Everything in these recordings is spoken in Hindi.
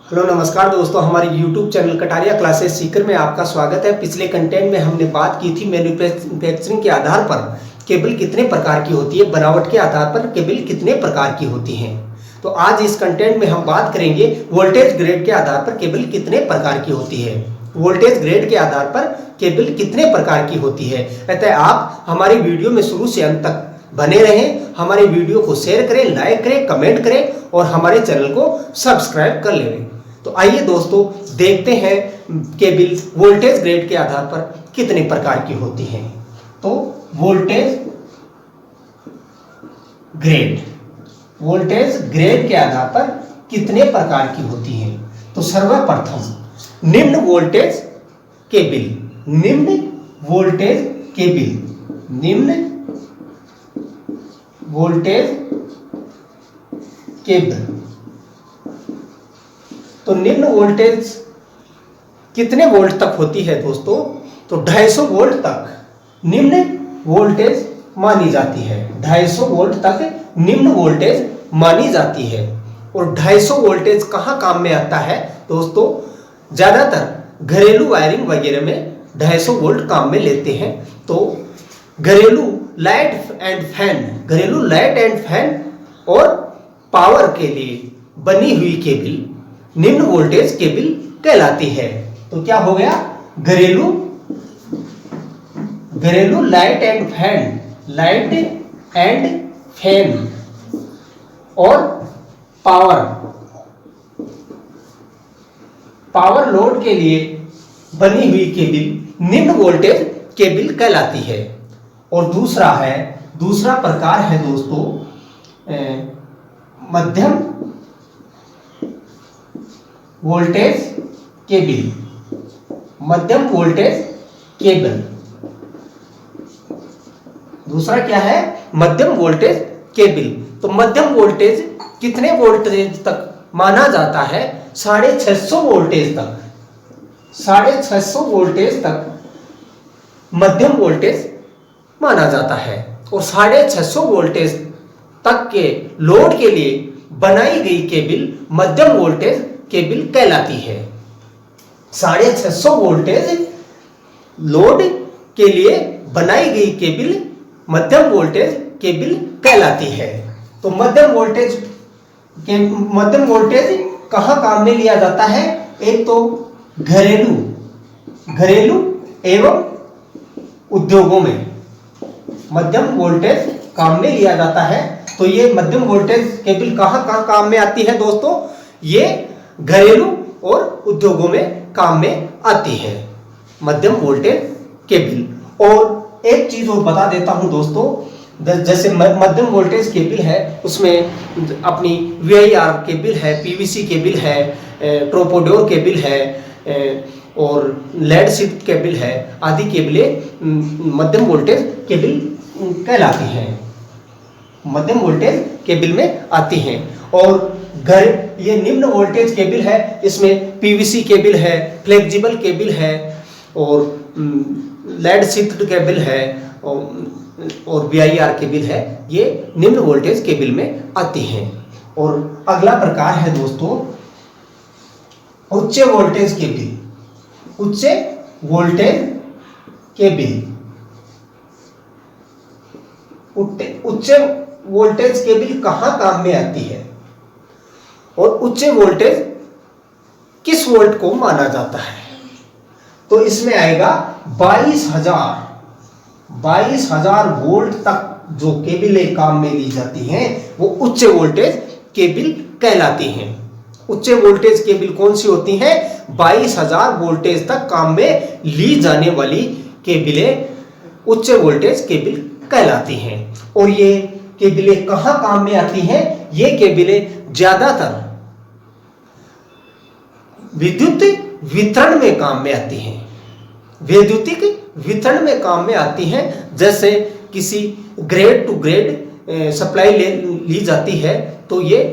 हेलो नमस्कार दोस्तों, हमारे YouTube channel Kataria classes Sikar में आपका स्वागत है। पिछले कंटेंट में हमने बात की थी मैन्युफैक्चरिंग के आधार पर केबल कितने प्रकार की होती है, बनावट के आधार पर केबल कितने प्रकार की होती हैं। तो आज इस कंटेंट में हम बात करेंगे वोल्टेज ग्रेड के आधार पर केबल कितने प्रकार की होती है। वोल्टेज ग्रेड के आधार पर केबल कितने प्रकार की होती है। अतः आप हमारी वीडियो में शुरू से अंत तक बने रहें, हमारे वीडियो को शेयर करें, लाइक करें, कमेंट करें और हमारे चैनल को सब्सक्राइब कर लें। तो आइए दोस्तों देखते हैं केबल वोल्टेज ग्रेड के आधार पर कितने प्रकार की होती हैं। तो वोल्टेज ग्रेड के आधार पर कितने प्रकार की होती हैं। तो सर्वप्रथम निम्न वोल्टेज केबल। तो निम्न वोल्टेज कितने वोल्ट तक होती है दोस्तों। तो 250 वोल्ट तक निम्न वोल्टेज मानी जाती है। 250 वोल्ट तक निम्न वोल्टेज मानी जाती है। और 250 वोल्टेज कहाँ काम में आता है दोस्तों। ज़्यादातर घरेलू वायरिंग वगैरह में 250 वोल्ट काम में लेते हैं। तो घरेलू लाइट एंड फैन और पावर के लिए बनी हुई केबल निम्न वोल्टेज केबल कहलाती है। तो क्या हो गया, घरेलू लाइट एंड फैन और पावर लोड के लिए बनी हुई केबल निम्न वोल्टेज केबल कहलाती है। और दूसरा प्रकार है दोस्तों मध्यम वोल्टेज केबल। दूसरा क्या है, मध्यम वोल्टेज केबल। तो मध्यम वोल्टेज कितने वोल्टेज तक माना जाता है। 650 वोल्टेज तक मध्यम वोल्टेज माना जाता है। और 650 वोल्टेज तक के लोड के लिए बनाई गई केबल मध्यम वोल्टेज केबल कहलाती है। 650 वोल्टेज लोड के लिए बनाई गई केबल मध्यम वोल्टेज केबल कहलाती है। तो मध्यम वोल्टेज कहाँ काम में लिया जाता है। एक तो घरेलू एवं उद्योगों में मध्यम वोल्टेज काम में लिया जाता है। तो ये मध्यम वोल्टेज केबल कहाँ काम में आती है दोस्तों। ये घरेलू और उद्योगों में काम में आती है मध्यम वोल्टेज केबल। और एक चीज और बता देता हूं दोस्तों, जैसे मध्यम वोल्टेज केबल है उसमें अपनी VIR केबल है, PVC केबल है, ट्रोपोडोर केबल है और लेड शिफ्ट केबल है, आदि केबलें मध्यम वोल्टेज केबल कहलाती हैं, मध्यम वोल्टेज केबल में आती हैं। और ये निम्न वोल्टेज केबल है, इसमें PVC केबल है, फ्लेक्सिबल केबल है और लेड शिफ्ट केबल है और VIR केबल है। ये निम्न वोल्टेज केबल में आती हैं। और अगला प्रकार है दोस्तों उच्च वोल्टेज केबल। उच्च वोल्टेज केबल कहाँ काम में आती है और उच्च वोल्टेज किस वोल्ट को माना जाता है। तो इसमें आएगा 22,000 वोल्ट तक जो केबलें काम में ली जाती हैं वो उच्च वोल्टेज केबल कहलाती हैं। उच्च वोल्टेज केबल कौन सी होती हैं। 22,000 वोल्टेज तक काम में ली जाने वाली केबलें उच्च वोल्टेज केबल कहलाती हैं। और ये केबलें कहाँ काम में आती हैं। ये केबलें ज्यादातर विद्युत वितरण में काम में आती हैं, वैद्युतिक वितरण में काम में आती हैं। जैसे किसी ग्रेड टू ग्रेड सप्लाई ली जाती है तो ये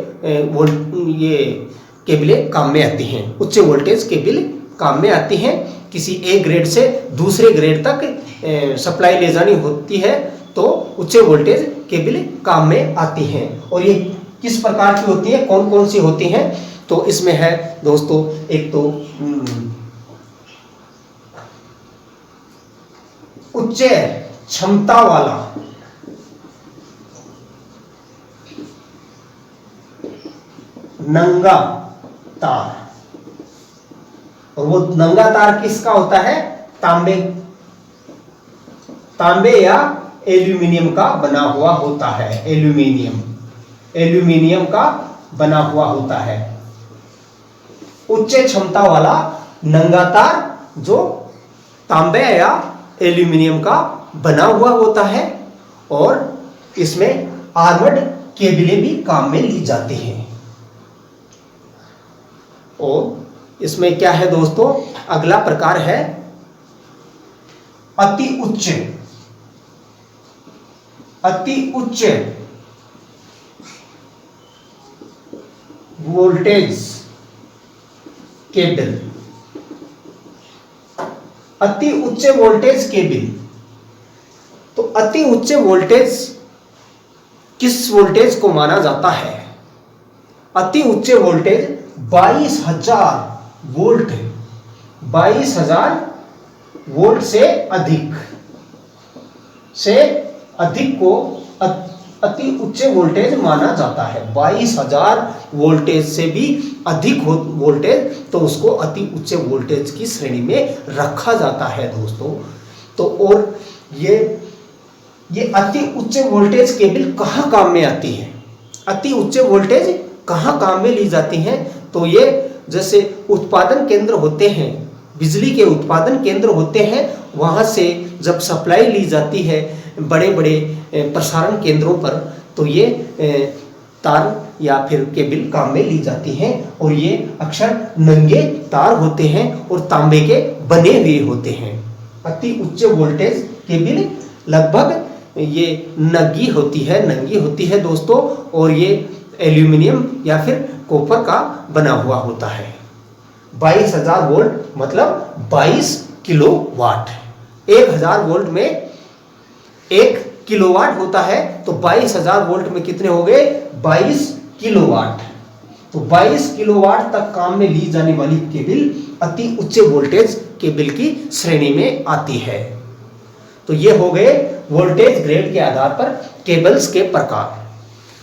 केबलें काम में आती हैं। उच्च वोल्टेज केबल काम में आती हैं। किसी एक ग्रेड से दूसरे ग्रेड तक सप्लाई ले जानी होती है तो उच्च वोल्टेज केबल काम में आती हैं। और ये किस प्रकार की होती है, कौन कौन सी होती हैं। तो इसमें है दोस्तों एक तो उच्च क्षमता वाला नंगा तार, और वो नंगा तार किसका होता है? तांबे या एल्यूमिनियम का बना हुआ होता है। एल्यूमिनियम का बना हुआ होता है। उच्च क्षमता वाला नंगा तार जो तांबे या एल्यूमिनियम का बना हुआ होता है, और इसमें आर्मर्ड केबलें भी काम में ली जाती हैं। और इसमें क्या है दोस्तों, अगला प्रकार है अति उच्च वोल्टेज केबल। अति उच्च वोल्टेज केबल, तो अति उच्च वोल्टेज किस वोल्टेज को माना जाता है? अति उच्च वोल्टेज 22,000 वोल्ट, 22,000 वोल्ट से अधिक को अति उच्च वोल्टेज माना जाता है। 22,000 वोल्टेज से भी अधिक वोल्टेज, तो उसको अति उच्च वोल्टेज की श्रेणी में रखा जाता है दोस्तों। तो और ये अति उच्च वोल्टेज केबल कहाँ काम में आती है? अति उच्च वोल्टेज कहाँ काम में ली जाती हैं? तो ये जैसे उत्पादन केंद्र होते हैं, बिजली के उत्पादन केंद्र होते हैं, वहाँ से जब सप्लाई ली जाती है बड़े बड़े प्रसारण केंद्रों पर, तो ये तार या फिर केबल काम में ली जाती हैं। और ये अक्सर नंगे तार होते हैं और तांबे के बने हुए होते हैं। अति उच्च वोल्टेज केबल लगभग ये नंगी होती है दोस्तों, और ये एल्यूमिनियम या फिर कॉपर का बना हुआ होता है। 22,000 वोल्ट मतलब 22 किलोवाट। 1,000 वोल्ट में 1 किलोवाट होता है, तो 22,000 वोल्ट में कितने हो गए? 22 किलोवाट। तो 22 किलोवाट तक काम में ली जाने वाली केबल अति उच्च वोल्टेज केबल की श्रेणी में आती है। तो ये हो गए वोल्टेज ग्रेड के आधार पर केबल्स के प्रकार।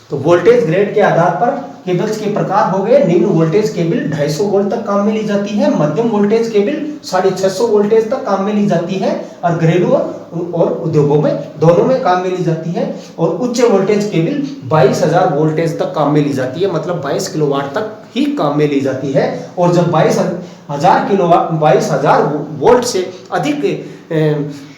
तो वोल्टेज ग्रेड के आधार पर केबल्स के प्रकार हो गए। निम्न वोल्टेज केबल 250 वोल्ट तक काम में ली जाती है। मध्यम वोल्टेज केबल 650 वोल्टेज तक काम में ली जाती है, और घरेलू और उद्योगों में दोनों में काम में ली जाती है। और उच्च वोल्टेज केबल 22,000 वोल्टेज तक काम में ली जाती है, मतलब 22 किलोवाट तक ही काम में ली जाती है। और जब 22,000 वोल्ट से अधिक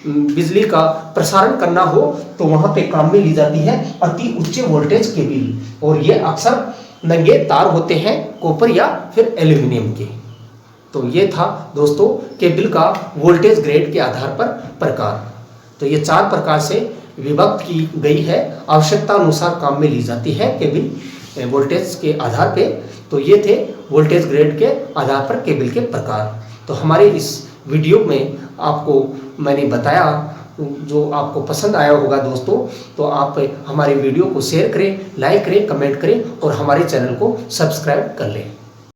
बिजली का प्रसारण करना हो, तो वहां पे काम में ली जाती है अति उच्च वोल्टेज केबल। और ये अक्सर नंगे तार होते हैं, कॉपर या फिर एल्यूमिनियम के। तो ये था दोस्तों केबल का वोल्टेज ग्रेड के आधार पर प्रकार। तो ये 4 प्रकार से विभक्त की गई है, आवश्यकता अनुसार काम में ली जाती है केबल वोल्टेज के आधार पे। तो ये थे वोल्टेज ग्रेड के आधार पर केबल के प्रकार। तो हमारे इस वीडियो में आपको मैंने बताया, जो आपको पसंद आया होगा दोस्तों, तो आप हमारे वीडियो को शेयर करें, लाइक करें, कमेंट करें और हमारे चैनल को सब्सक्राइब कर लें।